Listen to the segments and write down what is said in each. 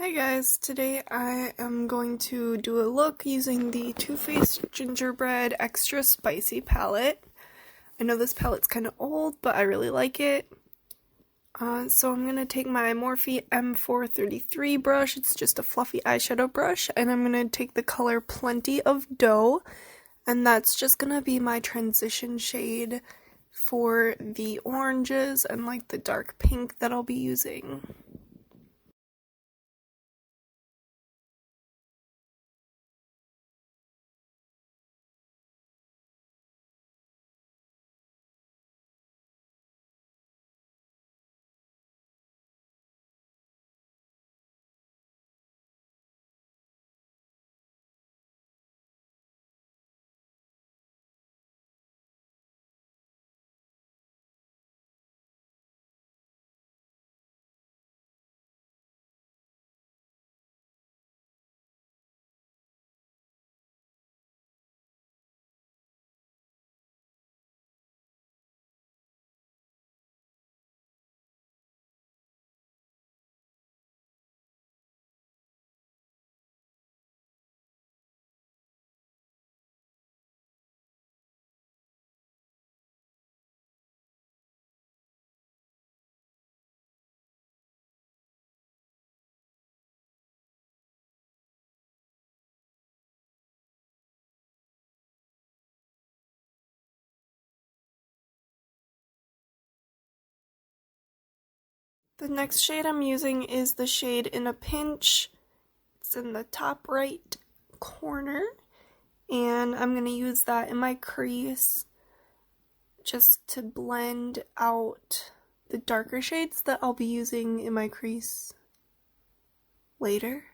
Hi guys, today I am going to do a look using the Too Faced Gingerbread Extra Spicy palette. I know this palette's kind of old, but I really like it. So I'm going to take my Morphe M433 brush, it's just a fluffy eyeshadow brush, and I'm going to take the color Plenty of Dough, and that's just going to be my transition shade for the oranges and like the dark pink that I'll be using. The next shade I'm using is the shade In a Pinch. It's in the top right corner, and I'm going to use that in my crease just to blend out the darker shades that I'll be using in my crease later.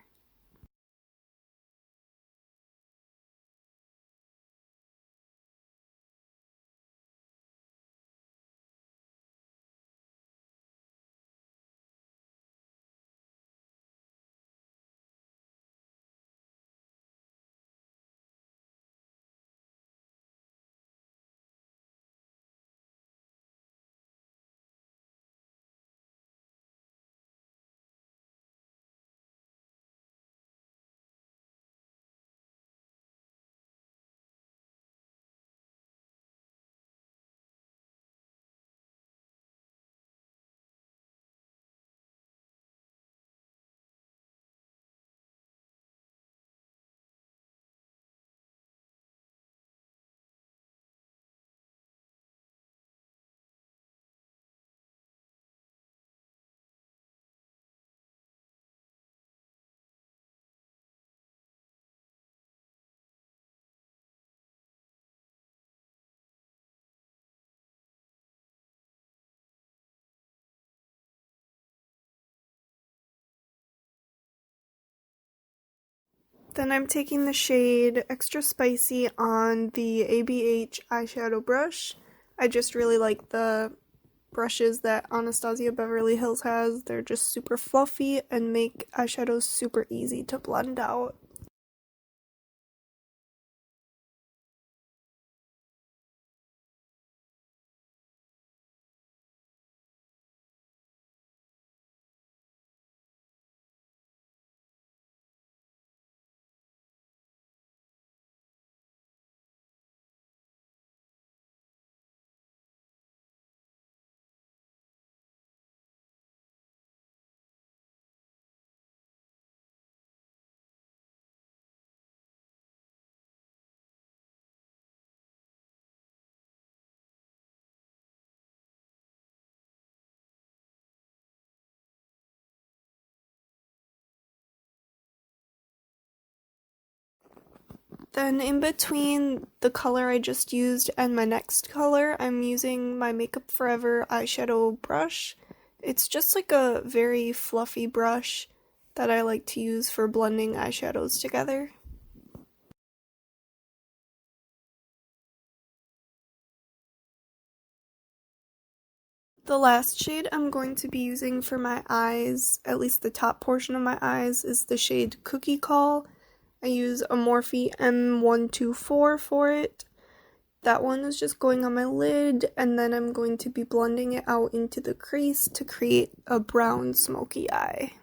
Then I'm taking the shade Extra Spicy on the ABH eyeshadow brush. I just really like the brushes that Anastasia Beverly Hills has. They're just super fluffy and make eyeshadows super easy to blend out. Then in between the color I just used and my next color, I'm using my Makeup Forever eyeshadow brush. It's just like a very fluffy brush that I like to use for blending eyeshadows together. The last shade I'm going to be using for my eyes, at least the top portion of my eyes, is the shade Cookie Call. I use a Morphe M124 for it. That one is just going on my lid, and then I'm going to be blending it out into the crease to create a brown smoky eye.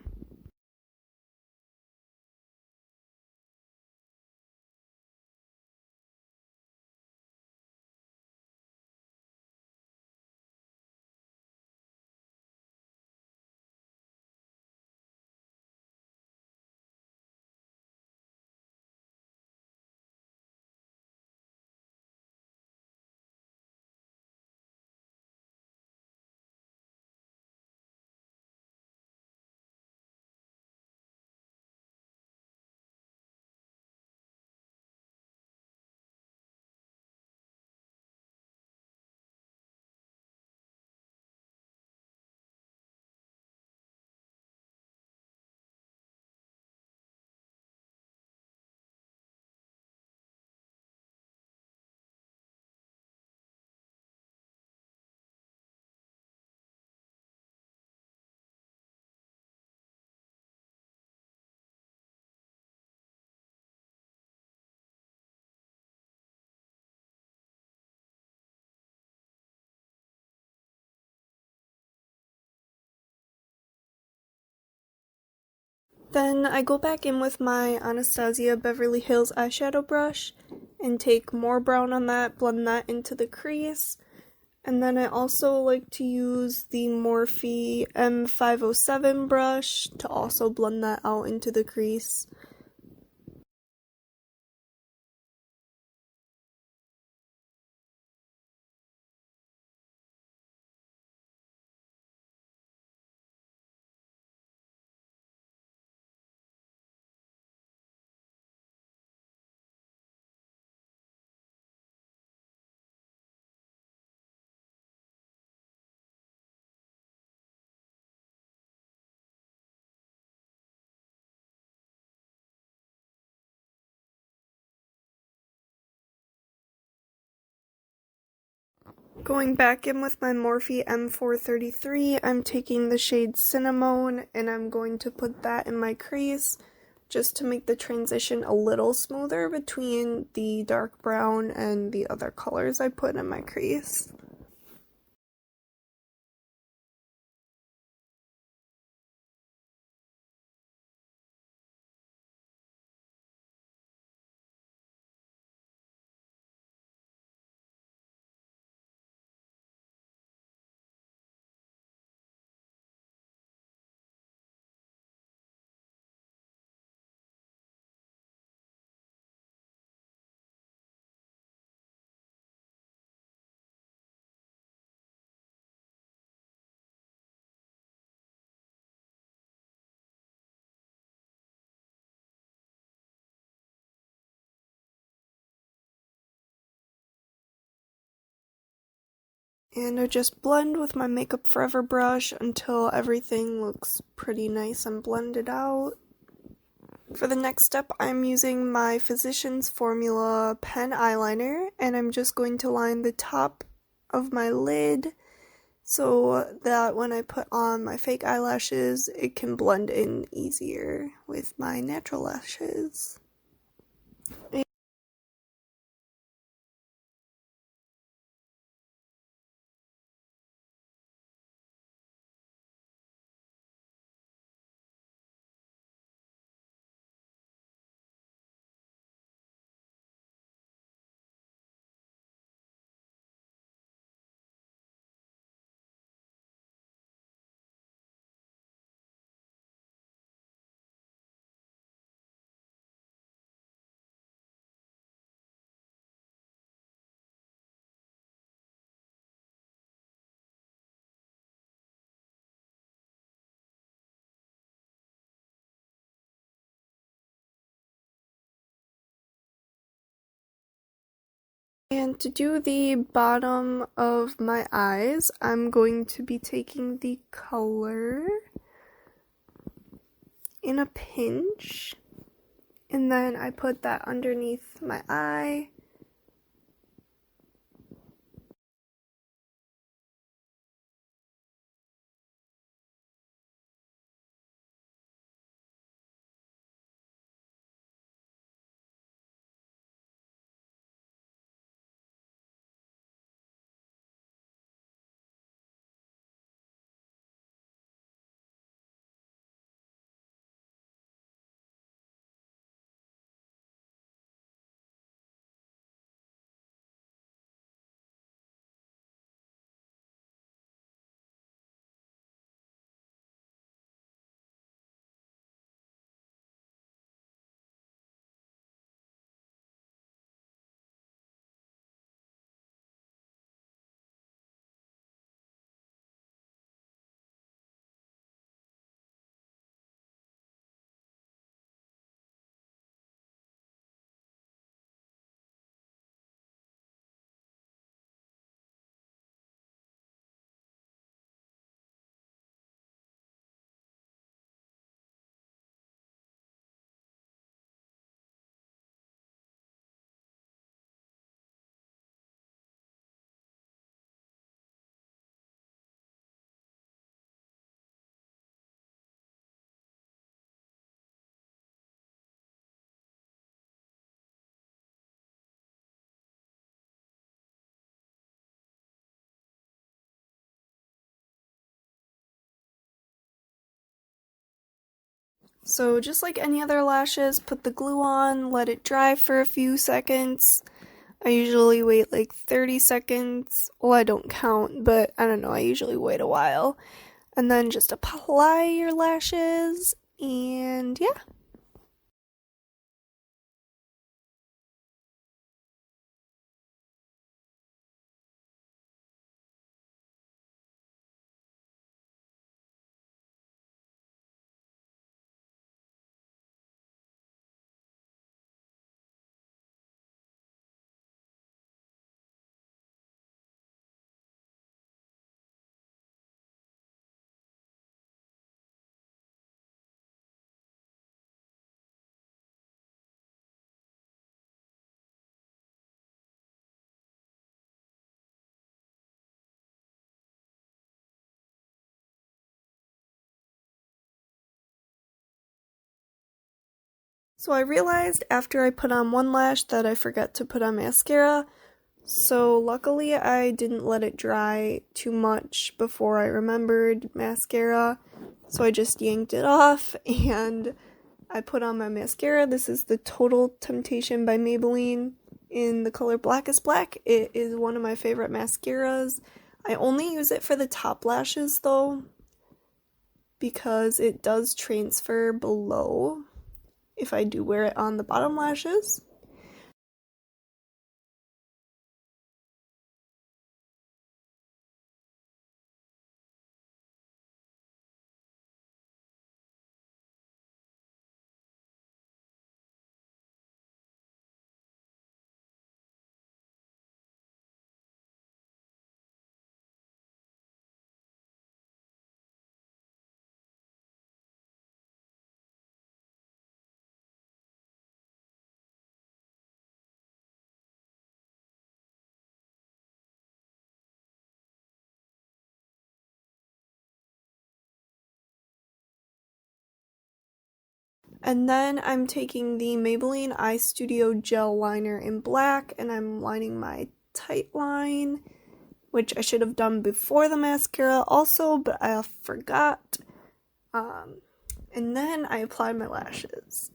Then I go back in with my Anastasia Beverly Hills eyeshadow brush and take more brown on that, blend that into the crease. And then I also like to use the Morphe M507 brush to also blend that out into the crease. Going back in with my Morphe M433, I'm taking the shade Cinnamon and I'm going to put that in my crease just to make the transition a little smoother between the dark brown and the other colors I put in my crease. And I just blend with my Makeup Forever brush until everything looks pretty nice and blended out. For the next step, I'm using my Physicians Formula pen eyeliner, and I'm just going to line the top of my lid so that when I put on my fake eyelashes, it can blend in easier with my natural lashes. And to do the bottom of my eyes, I'm going to be taking the color in a pinch, and then I put that underneath my eye. So just like any other lashes, put the glue on, let it dry for a few seconds. I usually wait like 30 seconds. Well, I don't count, but I don't know, I usually wait a while. And then just apply your lashes, and yeah. So I realized after I put on one lash that I forgot to put on mascara. So luckily I didn't let it dry too much before I remembered mascara. So I just yanked it off and I put on my mascara. This is the Total Temptation by Maybelline in the color Black is Black. It is one of my favorite mascaras. I only use it for the top lashes though, because it does transfer below if I do wear it on the bottom lashes. And then I'm taking the Maybelline Eye Studio Gel Liner in black, and I'm lining my tight line, which I should have done before the mascara also, but I forgot. And then I applied my lashes.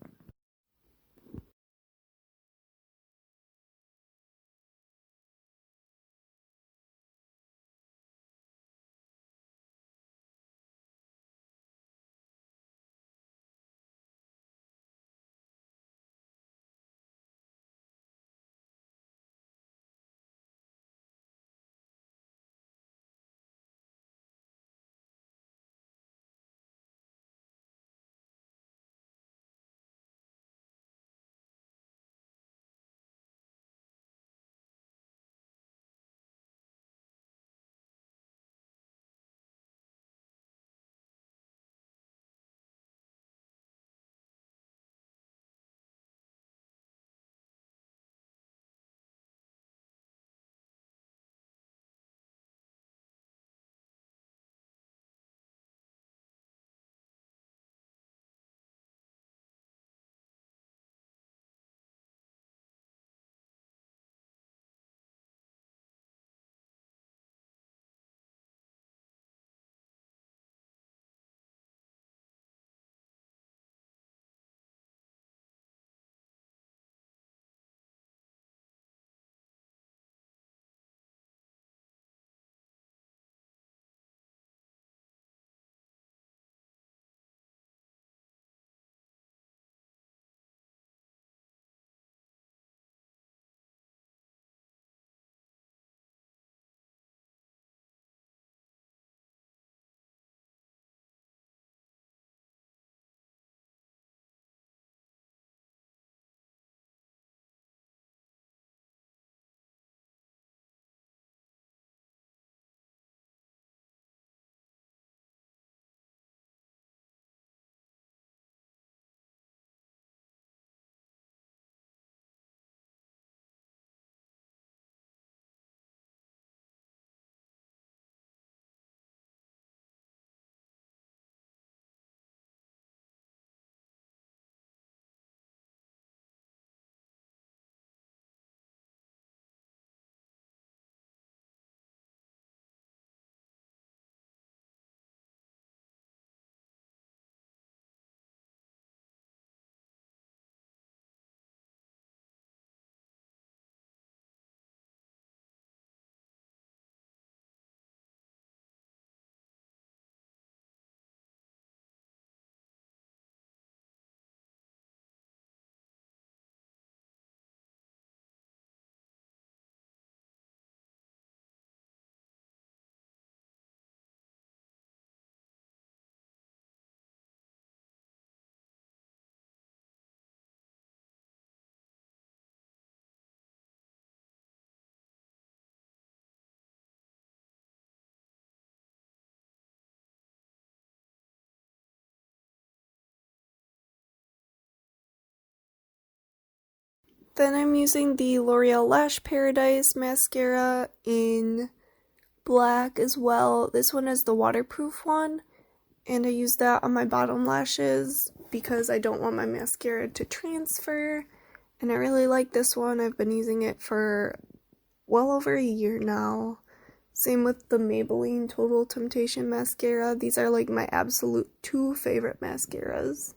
Then I'm using the L'Oreal Lash Paradise mascara in black as well. This one is the waterproof one, and I use that on my bottom lashes because I don't want my mascara to transfer, and I really like this one. I've been using it for well over a year now. Same with the Maybelline Total Temptation mascara. These are like my absolute two favorite mascaras.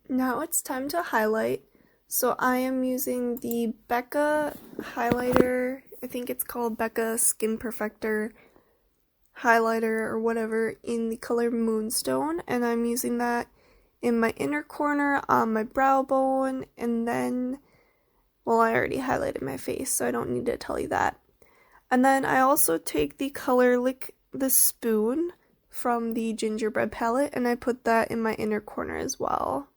Now it's time to highlight. So I am using the Becca highlighter. I think it's called Becca Skin Perfector highlighter or whatever in the color Moonstone, and I'm using that in my inner corner on my brow bone, and then, well, I already highlighted my face, so I don't need to tell you that. And then I also take the color Lick the Spoon from the Gingerbread palette, and I put that in my inner corner as well.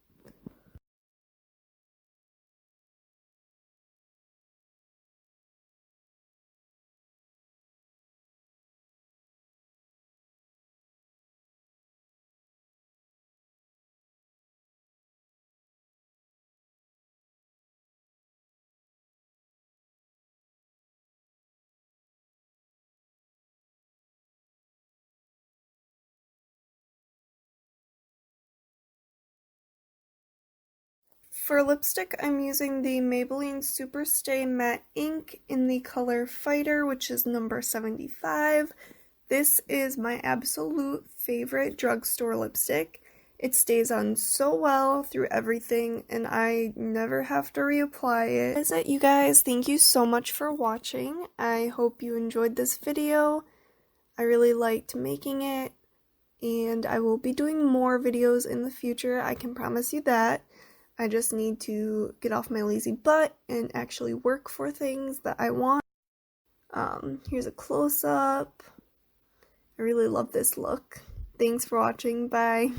For lipstick, I'm using the Maybelline Superstay Matte Ink in the color Fighter, which is number 75. This is my absolute favorite drugstore lipstick. It stays on so well through everything, and I never have to reapply it. That's it, you guys. Thank you so much for watching. I hope you enjoyed this video. I really liked making it, and I will be doing more videos in the future. I can promise you that. I just need to get off my lazy butt and actually work for things that I want. Here's a close-up. I really love this look. Thanks for watching. Bye.